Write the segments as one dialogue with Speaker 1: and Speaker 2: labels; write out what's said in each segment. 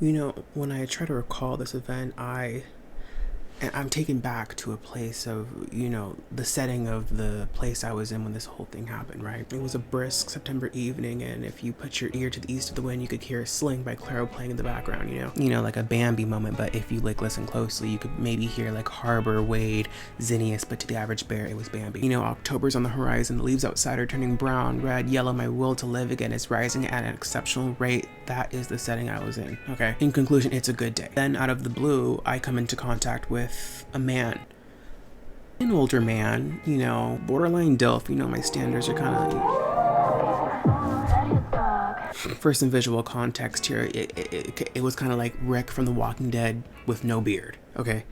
Speaker 1: You know, when I try to recall this event, I'm taken back to a place of, the setting of the place I was in when this whole thing happened, right? It was a brisk September evening, and if you put your ear to the east of the wind, you could hear Sling by Clairo playing in the background, like a Bambi moment, but if you listen closely, you could maybe hear Harbor, Wade, Zinnias, but to the average bear, it was Bambi. October's on the horizon, the leaves outside are turning brown, red, yellow, my will to live again is rising at an exceptional rate. That is the setting I was in, okay? In conclusion, it's a good day. Then out of the blue, I come into contact with a man, an older man, borderline DILF. My standards are kind of, for some visual context here, it was kind of like Rick from The Walking Dead with no beard, okay?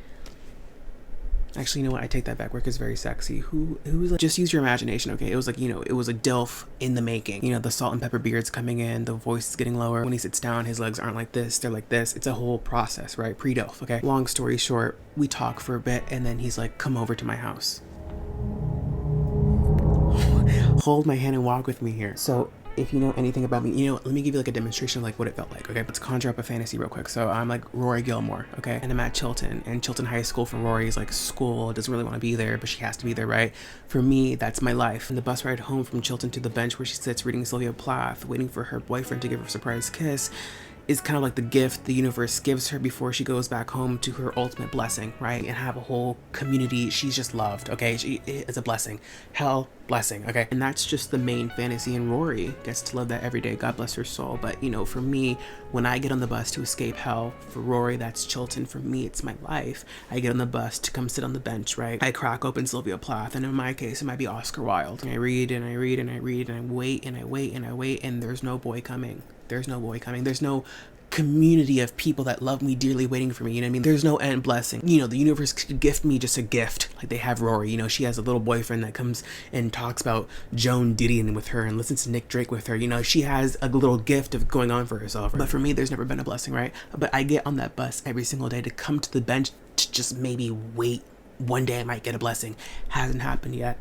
Speaker 1: Actually, you know what? I take that back. Rick is very sexy. Who's just use your imagination, okay? It was it was a DILF in the making. The salt and pepper beard's coming in, the voice is getting lower. When he sits down, his legs aren't like this, they're like this. It's a whole process, right? Pre-DILF, okay? Long story short, we talk for a bit, and then he's like, come over to my house. Hold my hand and walk with me here. So, if you know anything about me, let me give you a demonstration of what it felt like, okay? Let's conjure up a fantasy real quick. So I'm Rory Gilmore, okay? And I'm at Chilton, and Chilton High School for Rory is school, doesn't really want to be there, but she has to be there, right? For me, that's my life. And the bus ride home from Chilton to the bench where she sits reading Sylvia Plath, waiting for her boyfriend to give her a surprise kiss, is kind of like the gift the universe gives her before she goes back home to her ultimate blessing, right? And have a whole community. She's just loved, okay? It's a blessing. Hell, blessing, okay? And that's just the main fantasy, and Rory gets to live that every day. God bless her soul. But, for me, when I get on the bus to escape hell, for Rory, that's Chilton. For me, it's my life. I get on the bus to come sit on the bench, right? I crack open Sylvia Plath, and in my case, it might be Oscar Wilde. And I read, and I read, and I read, and I wait, and I wait, and I wait, and there's no boy coming. There's no boy coming. There's no community of people that love me dearly waiting for me, There's no end blessing. The universe could gift me just a gift, like they have Rory. She has a little boyfriend that comes and talks about Joan Didion with her and listens to Nick Drake with her. She has a little gift of going on for herself. But for me, there's never been a blessing, right? But I get on that bus every single day to come to the bench to just maybe wait. One day I might get a blessing. Hasn't happened yet.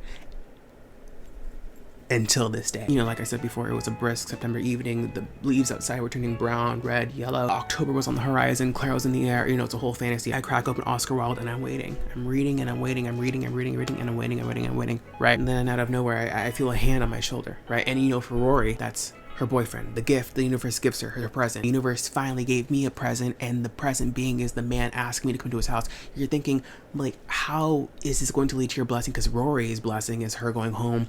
Speaker 1: Until this day. Like I said before, it was a brisk September evening. The leaves outside were turning brown, red, yellow. October was on the horizon. Clairo's in the air. It's a whole fantasy. I crack open Oscar Wilde and I'm waiting. I'm reading and I'm waiting. I'm reading, and I'm waiting, right? And then out of nowhere, I feel a hand on my shoulder, right? And for Rory, that's her boyfriend, the gift the universe gives her present. The universe finally gave me a present, and the present being is the man asking me to come to his house. You're thinking, how is this going to lead to your blessing? Because Rory's blessing is her going home,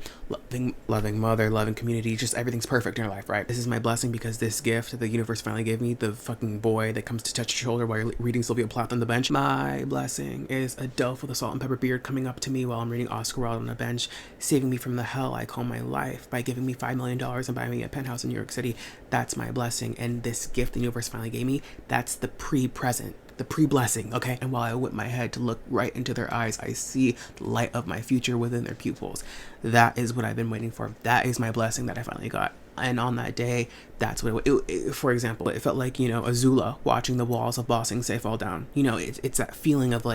Speaker 1: loving mother, loving community, just everything's perfect in her life, right? This is my blessing because this gift that the universe finally gave me, the fucking boy that comes to touch your shoulder while you're reading Sylvia Plath on the bench. My blessing is a DILF with a salt and pepper beard coming up to me while I'm reading Oscar Wilde on the bench, saving me from the hell I call my life by giving me $5 million and buying me a penthouse in New York City. That's my blessing. And this gift the universe finally gave me, that's the pre-present, the pre-blessing, okay? And while I whip my head to look right into their eyes, I see the light of my future within their pupils. That is what I've been waiting for. That is my blessing that I finally got. And on that day, that's what for example, it felt like, Azula watching the walls of Ba Sing Se fall down. It's that feeling of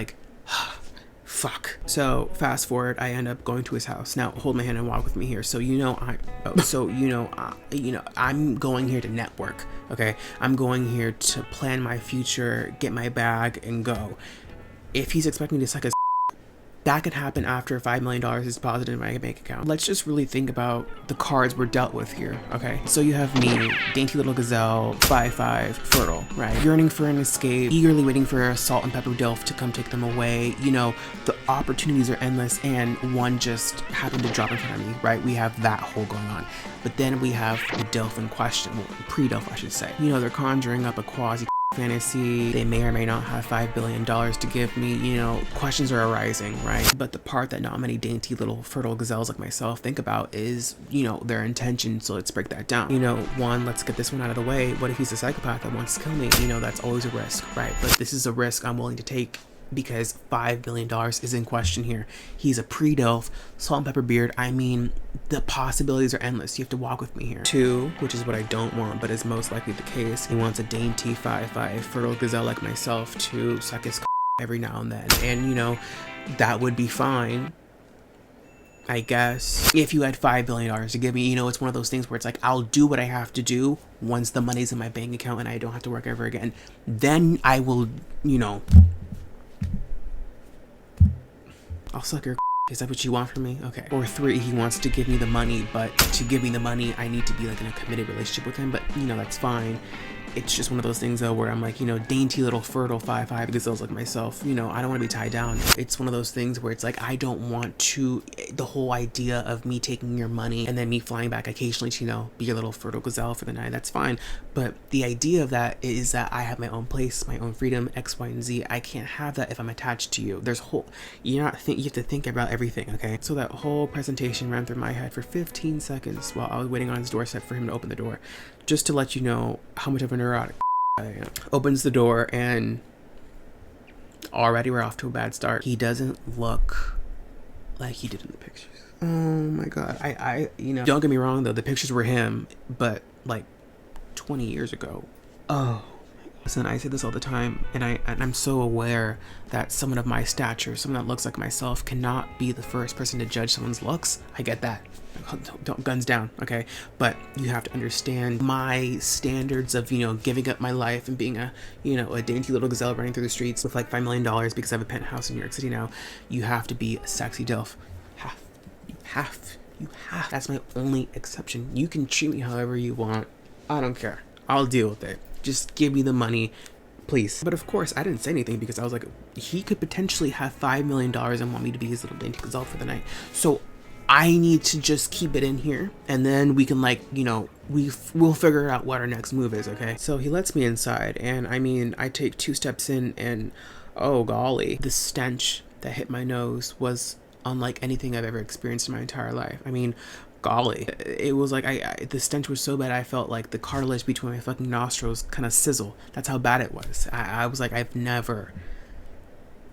Speaker 1: fuck. So fast forward, I end up going to his house. Now hold my hand and walk with me here. So I'm going here to network, okay? I'm going here to plan my future, get my bag, and go. If he's expecting me to suck his that could happen after $5 million is deposited in my bank account. Let's just really think about the cards we're dealt with here, okay? So you have me, dainty little gazelle, 5'5", fertile, right? Yearning for an escape, eagerly waiting for a salt and pepper DILF to come take them away. The opportunities are endless, and one just happened to drop in front of me, right? We have that whole going on. But then we have the DILF in question, well, pre-DILF, I should say. They're conjuring up a quasi fantasy. They may or may not have $5 billion to give me. Questions are arising, right? But the part that not many dainty little fertile gazelles like myself think about is, their intention. So let's break that down. One, let's get this one out of the way. What if he's a psychopath that wants to kill me? That's always a risk, right? But this is a risk I'm willing to take because $5 billion is in question here. He's a pre-DILF, salt and pepper beard. The possibilities are endless. You have to walk with me here. 2, which is what I don't want, but is most likely the case. He wants a dainty 5'5" fertile gazelle like myself to suck his every now and then. And, that would be fine. I guess if you had $5 billion to give me, you know, it's one of those things where it's like, I'll do what I have to do once the money's in my bank account and I don't have to work ever again. Then I will, you know, I'll suck your. Is that what you want from me? Okay. Or 3, he wants to give me the money, but to give me the money, I need to be like in a committed relationship with him. But, you know, that's fine. It's just one of those things though where I'm like, you know, dainty little fertile 5'5" gazelles like myself, you know, I don't want to be tied down. It's one of those things where it's like, I don't want to, the whole idea of me taking your money and then me flying back occasionally to, you know, be your little fertile gazelle for the night, that's fine. But the idea of that is that I have my own place, my own freedom, X, Y, and Z. I can't have that if I'm attached to you. There's whole, you have to think about everything, okay? So that whole presentation ran through my head for 15 seconds while I was waiting on his doorstep for him to open the door, just to let you know how much of a neurotic I am. Opens the door and already we're off to a bad start. He doesn't look like he did in the pictures. Oh my god. I you know, don't get me wrong though, the pictures were him, but like 20 years ago. Oh. Listen, I say this all the time, and I'm so aware that someone of my stature, someone that looks like myself, cannot be the first person to judge someone's looks. I get that. Don't guns down, okay? But you have to understand my standards of, you know, giving up my life and being a, you know, a dainty little gazelle running through the streets with like $5 million because I have a penthouse in New York City now. You have to be a sexy DILF. You have. That's my only exception. You can treat me however you want. I don't care. I'll deal with it. Just give me the money, please. But of course, I didn't say anything because I was like, he could potentially have $5 million and want me to be his little dainty gazelle for the night. So I need to just keep it in here, and then we can, like, you know, we'll figure out what our next move is, okay? So he lets me inside, and I mean, I take 2 steps in, and oh golly, the stench that hit my nose was unlike anything I've ever experienced in my entire life. I mean, golly, it was like the stench was so bad I felt like the cartilage between my fucking nostrils kind of sizzle. That's how bad it was. I was like, I've never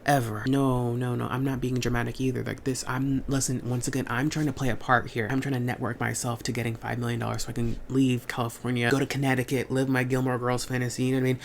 Speaker 1: ever. No, I'm not being dramatic either. Like this, listen, once again, I'm trying to play a part here. I'm trying to network myself to getting $5 million so I can leave California, go to Connecticut, live my Gilmore Girls fantasy, you know what I mean?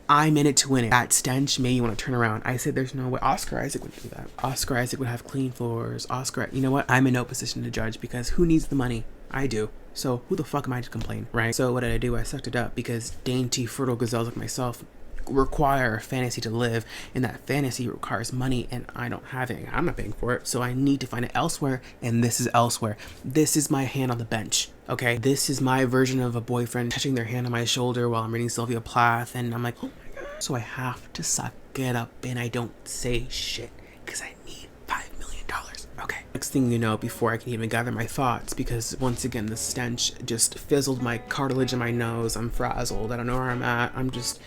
Speaker 1: I'm in it to win it. That stench made you want to turn around. I said there's no way. Oscar Isaac would do that. Oscar Isaac would have clean floors. You know what? I'm in no position to judge because who needs the money? I do. So who the fuck am I to complain, right? So what did I do? I sucked it up because dainty, fertile gazelles like myself require a fantasy to live, and that fantasy requires money, and I don't have it. I'm not paying for it, so I need to find it elsewhere, and this is elsewhere. This is my hand on the bench, okay? This is my version of a boyfriend touching their hand on my shoulder while I'm reading Sylvia Plath, and I'm like, oh my god. So I have to suck it up, and I don't say shit, because I need $5 million, okay? Next thing you know, before I can even gather my thoughts, because once again, the stench just fizzled my cartilage in my nose. I'm frazzled. I don't know where I'm at. I'm just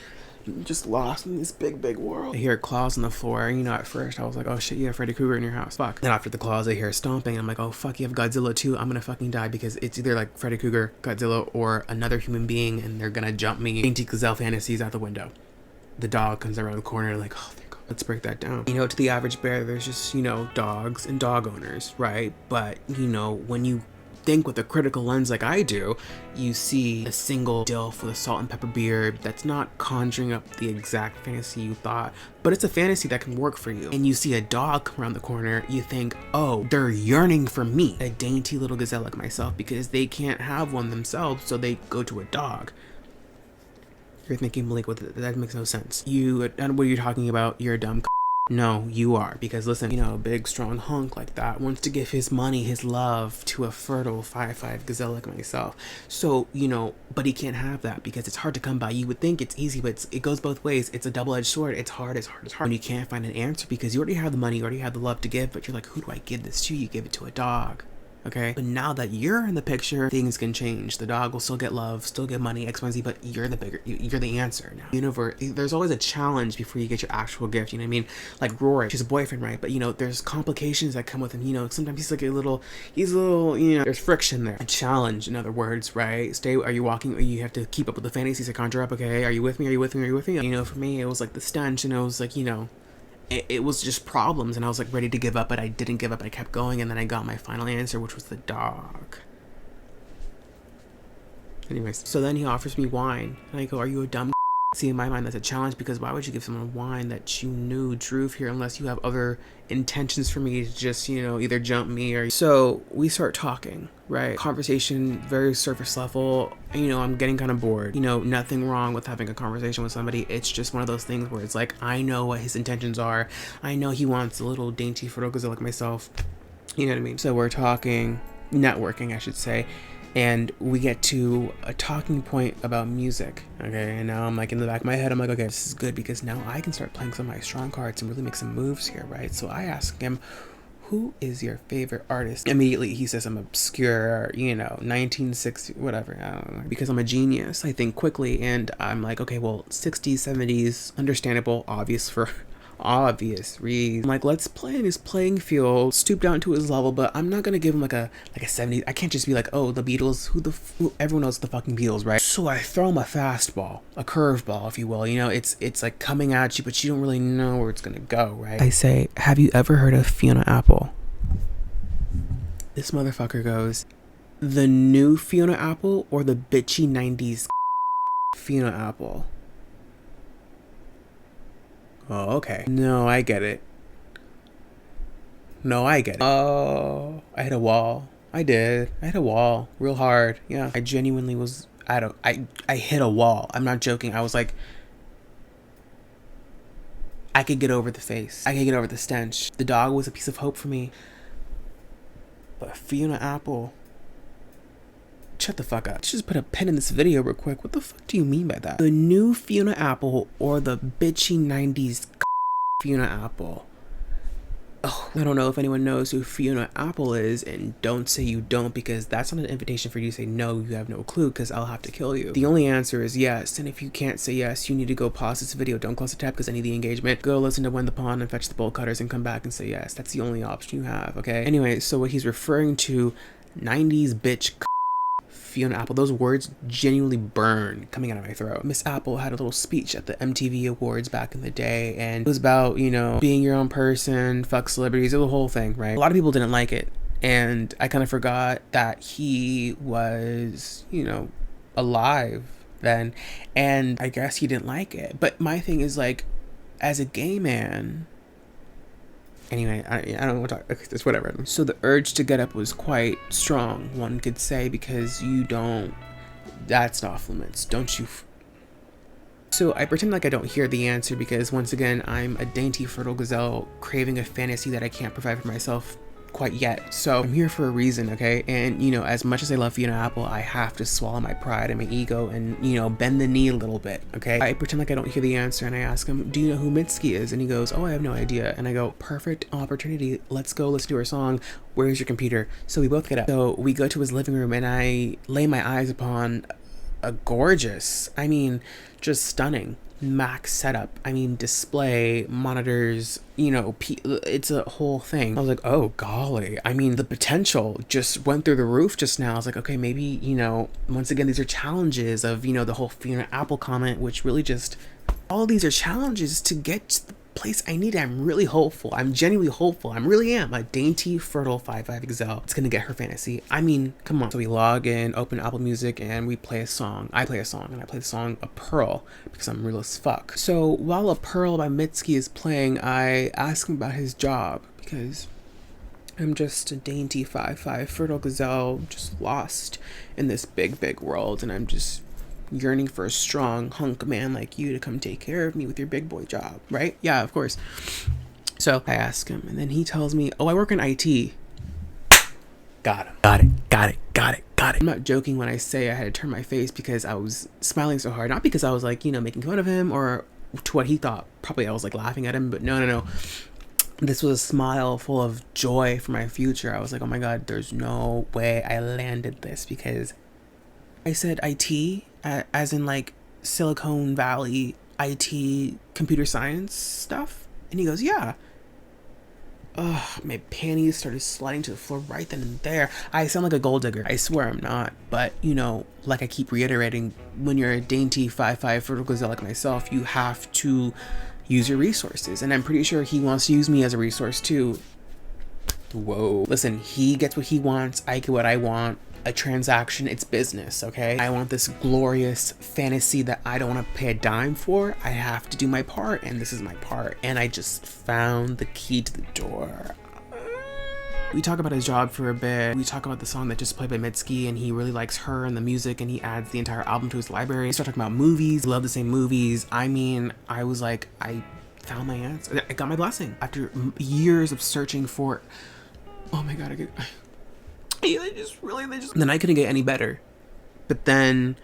Speaker 1: lost in this big world. I hear claws on the floor. You know, at first I was like, oh shit, you have Freddy Krueger in your house. Fuck. Then after the claws, I hear stomping. I'm like, oh fuck, you have Godzilla too. I'm gonna fucking die because it's either like Freddy Krueger, Godzilla, or another human being, and they're gonna jump me. Dainty gazelle fantasies out the window. The dog comes around the corner, like, oh thank god. Let's break that down. You know, to the average bear, there's just, you know, dogs and dog owners, right? But, you know, when you think with a critical lens like I do, you see a single DILF with a salt and pepper beard that's not conjuring up the exact fantasy you thought, but it's a fantasy that can work for you. And you see a dog come around the corner, you think, oh, they're yearning for me, a dainty little gazelle like myself, because they can't have one themselves, so they go to a dog. You're thinking, Maliik, that makes no sense. What are you talking about? You're a dumb No, you are, because listen, you know, a big strong hunk like that wants to give his money, his love to a fertile 5'5" gazelle like myself. So, you know, but he can't have that because it's hard to come by. You would think it's easy, but it goes both ways. It's a double-edged sword. It's hard. And you can't find an answer because you already have the money, you already have the love to give, but you're like, who do I give this to? You give it to a dog. Okay, but now that you're in the picture, things can change. The dog will still get love, still get money, X, Y, Z, but you're the answer now. Universe, there's always a challenge before you get your actual gift, you know what I mean? Like Rory, she's a boyfriend, right? But you know, there's complications that come with him, you know, sometimes he's a little, you know, there's friction there. A challenge, in other words, right? Are you walking, you have to keep up with the fantasies I conjure up, okay? Are you with me? You know, for me, it was like the stench, and it was like, you know, it was just problems, and I was like ready to give up, but I didn't give up. I kept going, and then I got my final answer, which was the dog. Anyways, so then he offers me wine, and I go, are you a dumb See, in my mind, that's a challenge, because why would you give someone wine that you knew drove here unless you have other intentions for me to just, either jump me or... So we start talking, right? Conversation, very surface level. I'm getting kind of bored. Nothing wrong with having a conversation with somebody. It's just one of those things where it's like, I know what his intentions are. I know he wants a little dainty fertile gazelle like myself. You know what I mean? So we're talking, networking, I should say. And we get to a talking point about music, okay? And now I'm like, in the back of my head, I'm like, okay, this is good, because now I can start playing some of my strong cards and really make some moves here, right? So I ask him, who is your favorite artist? Immediately he says I'm obscure, 1960, whatever, I don't know. Because I'm a genius, I think quickly, and I'm like, okay, well, 60s, 70s, understandable, obvious reason. I'm like, let's play in his playing field, stoop down to his level, but I'm not gonna give him like a 70s. I can't just be like, oh, the Beatles, who everyone knows the fucking Beatles, right? So I throw him a fastball, a curveball, if you will. It's like coming at you, but you don't really know where it's gonna go, right? I say, have you ever heard of Fiona Apple? This motherfucker goes, the new Fiona Apple or the bitchy 90s Fiona Apple? Oh, okay. No, I get it. Oh, I hit a wall. I did. I hit a wall real hard. Yeah. I genuinely was, I hit a wall. I'm not joking. I was like, I could get over the face. I could get over the stench. The dog was a piece of hope for me. But Fiona Apple, shut the fuck up. Let's just put a pin in this video real quick. What the fuck do you mean by that? The new Fiona Apple or the bitchy 90s Fiona Apple? Oh, I don't know if anyone knows who Fiona Apple is, and don't say you don't, because that's not an invitation for you to say no, you have no clue, because I'll have to kill you. The only answer is yes, and if you can't say yes, you need to go pause this video. Don't close the tab because I need the engagement. Go listen to When the Pond and fetch the bolt cutters and come back and say yes. That's the only option you have, okay? Anyway, so what he's referring to, 90s bitch Fiona Apple, those words genuinely burn coming out of my throat. Miss Apple had a little speech at the MTV Awards back in the day, and it was about, being your own person, fuck celebrities, the whole thing, right? A lot of people didn't like it, and I kind of forgot that he was, alive then, and I guess he didn't like it. But my thing is, like, as a gay man... Anyway, I don't want to talk. It's whatever. So the urge to get up was quite strong, one could say, because that's off limits, don't you? So I pretend like I don't hear the answer, because once again, I'm a dainty fertile gazelle craving a fantasy that I can't provide for myself quite yet. So I'm here for a reason, okay? And as much as I love Fiona Apple, I have to swallow my pride and my ego and bend the knee a little bit, okay? I pretend like I don't hear the answer, and I ask him, do you know who Mitski is? And he goes, oh, I have no idea. And I go, perfect opportunity, let's go listen to her song, Where's Your Computer? So we both get up. So we go to his living room, and I lay my eyes upon a gorgeous, just stunning Mac setup. Display, monitors, it's a whole thing. I was like, oh golly. The potential just went through the roof just now. I was like, okay, maybe, once again, these are challenges of, the whole Fiona Apple comment, which really just, all these are challenges to get to the place I need. I'm really hopeful. I'm genuinely hopeful. I really am. A dainty, fertile 5'5" gazelle. It's gonna get her fantasy. Come on. So we log in, open Apple Music, and we play a song. I play a song, and I play the song A Pearl, because I'm real as fuck. So while A Pearl by Mitski is playing, I ask him about his job, because I'm just a dainty 5'5" fertile gazelle, just lost in this big, big world, and I'm just yearning for a strong hunk man like you to come take care of me with your big boy job, right? Yeah, of course. So I ask him, and then he tells me, oh, I work in IT. Got it. I'm not joking when I say I had to turn my face, because I was smiling so hard. Not because I was like, making fun of him or to what he thought. Probably I was like laughing at him, but no. This was a smile full of joy for my future. I was like, oh my God, there's no way I landed this, because I said IT, as in like Silicon Valley IT computer science stuff. And he goes, yeah. Ugh, my panties started sliding to the floor right then and there. I sound like a gold digger. I swear I'm not. But, like I keep reiterating, when you're a dainty 5'5" fertile gazelle like myself, you have to use your resources. And I'm pretty sure he wants to use me as a resource too. Whoa. Listen, he gets what he wants, I get what I want. a transaction, it's business, okay? I want this glorious fantasy that I don't want to pay a dime for. I have to do my part, and this is my part. And I just found the key to the door. We talk about his job for a bit. We talk about the song that just played by Mitski, and he really likes her and the music, and he adds the entire album to his library. We start talking about movies. We love the same movies. I mean, I was like, I found my answer. I got my blessing after years of searching for. Oh my god, they just. Then I couldn't get any better. But then,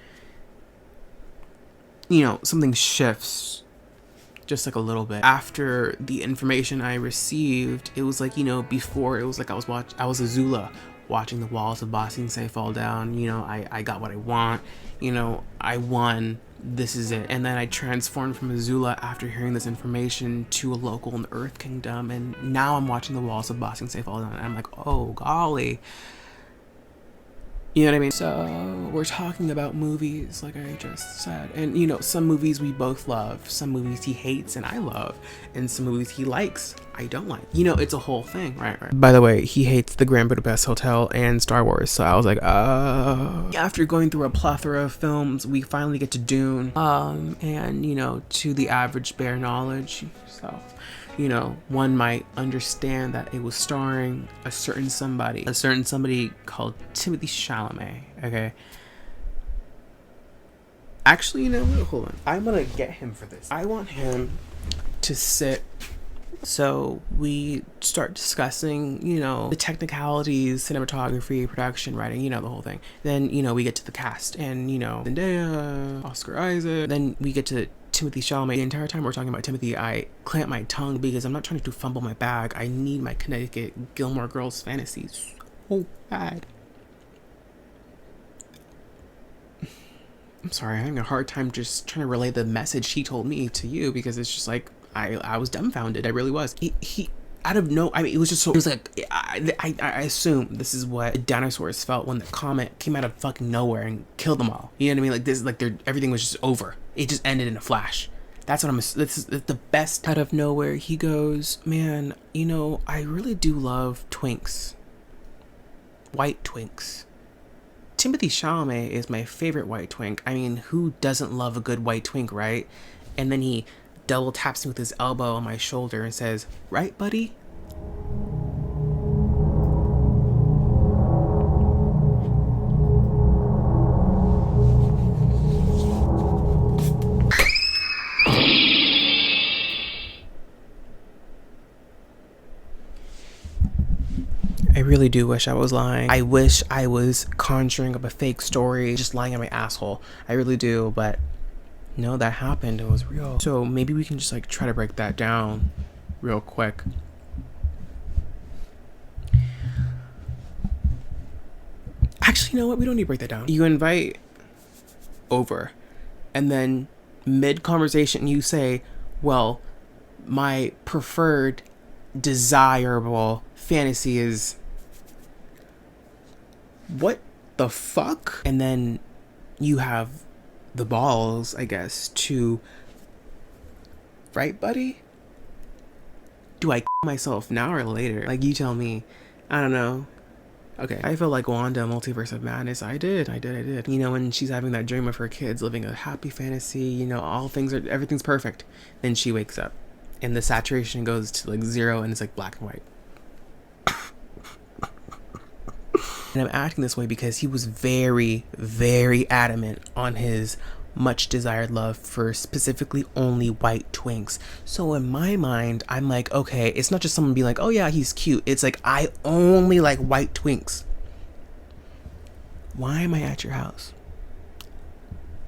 Speaker 1: you know, something shifts. Just like a little bit after the information I received. It was like, you know, before it was like I was a Zula watching the walls of Ba Sing Se fall down. You know, I got what I want, you know, I won, this is it. And then I transformed from a Zula after hearing this information to a local in the Earth Kingdom, and now I'm watching the walls of Ba Sing Se fall down, and I'm like, oh golly. You know what I mean? So we're talking about movies, like I just said. And, you know, some movies we both love. Some movies he hates and I love. And some movies he likes, I don't like. You know, it's a whole thing, right? By the way, he hates the Grand Budapest Hotel and Star Wars. So I was like, After going through a plethora of films, we finally get to Dune. And, you know, to the average bare knowledge. So, you know, one might understand that it was starring a certain somebody called Timothée Chalamet, okay? Actually, you know what? Hold on. I'm gonna get him for this. I want him to sit. So we start discussing, you know, the technicalities, cinematography, production, writing, you know, the whole thing. Then, you know, we get to the cast and, you know, Zendaya, Oscar Isaac. Then we get to Timothée Chalamet. The entire time we're talking about Timothy, I clamp my tongue because I'm not trying to fumble my bag. I need my Connecticut Gilmore Girls fantasies so bad. I'm sorry, I'm having a hard time just trying to relay the message he told me to you, because it's just like, I was dumbfounded. I really was. He out of no, I mean, it was just so, it was like, I assume this is what the dinosaurs felt when the comet came out of fucking nowhere and killed them all. You know what I mean? Like this, like everything was just over. It just ended in a flash. That's what this is the best. Out of nowhere, he goes, man, you know, I really do love twinks. White twinks. Timothée Chalamet is my favorite white twink. I mean, who doesn't love a good white twink, right? And then he double taps me with his elbow on my shoulder and says, right, buddy? I really do wish I was lying. I wish I was conjuring up a fake story, just lying on my asshole. I really do, but no, that happened. It was real. So maybe we can just like try to break that down real quick. Actually, you know what? We don't need to break that down. You invite over, and then mid-conversation you say, well, my preferred desirable fantasy is... What the fuck? And then you have the balls, I guess, to... Right, buddy? Do I myself now or later? Like, you tell me. I don't know. Okay, I feel like Wanda, Multiverse of Madness. I did. You know, when she's having that dream of her kids living a happy fantasy, you know, everything's perfect. Then she wakes up and the saturation goes to like 0 and it's like black and white. And I'm acting this way because he was very, very adamant on his much desired love for specifically only white twinks. So in my mind, I'm like, okay, it's not just someone being like, oh yeah, he's cute. It's like, I only like white twinks. Why am I at your house?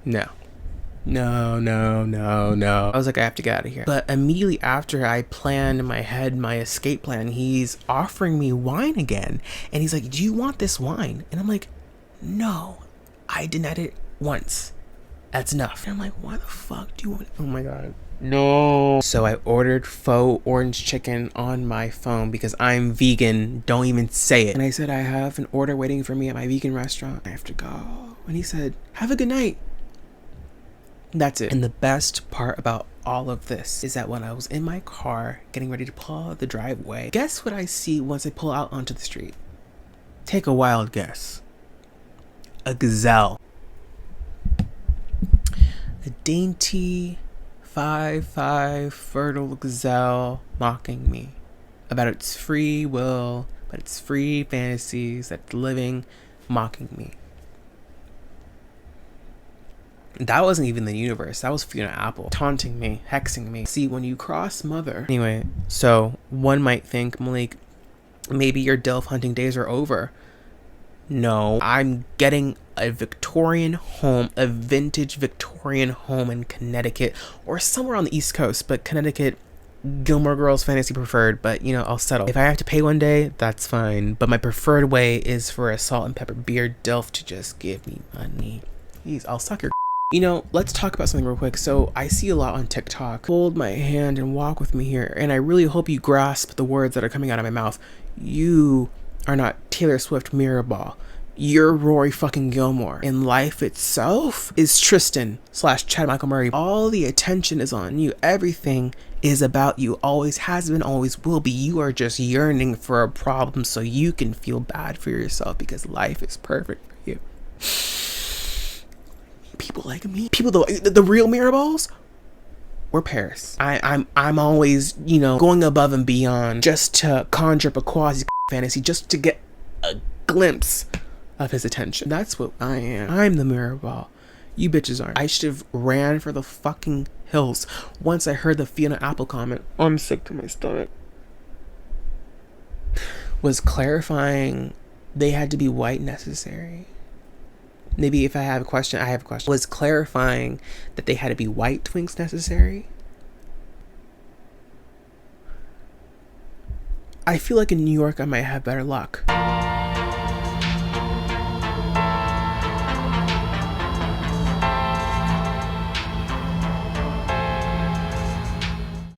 Speaker 1: No. I was like, I have to get out of here. But immediately after I planned in my head my escape plan, he's offering me wine again. And he's like, do you want this wine? And I'm like, no, I denied it once. That's enough. And I'm like, why the fuck do you want it? Oh my god. No. So I ordered faux orange chicken on my phone because I'm vegan. Don't even say it. And I said, I have an order waiting for me at my vegan restaurant. I have to go. And he said, have a good night. That's it. And the best part about all of this is that when I was in my car getting ready to pull out the driveway, guess what I see once I pull out onto the street? Take a wild guess. a gazelle. A dainty 5'5" fertile gazelle mocking me about its free will, about its free fantasies, that's living, mocking me. That wasn't even the universe. That was Fiona Apple taunting me, hexing me. See, when you cross mother. Anyway, so one might think, Malik, maybe your DILF hunting days are over. No, I'm getting a Victorian home, a vintage Victorian home in Connecticut or somewhere on the East Coast, but Connecticut, Gilmore Girls fantasy preferred, but you know, I'll settle. If I have to pay one day, that's fine. But my preferred way is for a salt and pepper beer DILF to just give me money. Please, I'll suck your. You know, let's talk about something real quick. So I see a lot on TikTok. Hold my hand and walk with me here. And I really hope you grasp the words that are coming out of my mouth. You are not Taylor Swift Mirrorball. You're Rory fucking Gilmore. And life itself is Tristan / Chad Michael Murray. All the attention is on you. Everything is about you. Always has been, always will be. You are just yearning for a problem so you can feel bad for yourself because life is perfect for you. People like me, people the real Mirrorballs, we're Paris. I'm always, you know, going above and beyond just to conjure up a quasi fantasy, just to get a glimpse of his attention. That's what I am. I'm the Mirrorball. You bitches aren't. I should have ran for the fucking hills once I heard the Fiona Apple comment. Oh, I'm sick to my stomach. Was clarifying they had to be white necessary? Maybe if I have a question, I have a question. Was clarifying that they had to be white twinks necessary? I feel like in New York I might have better luck.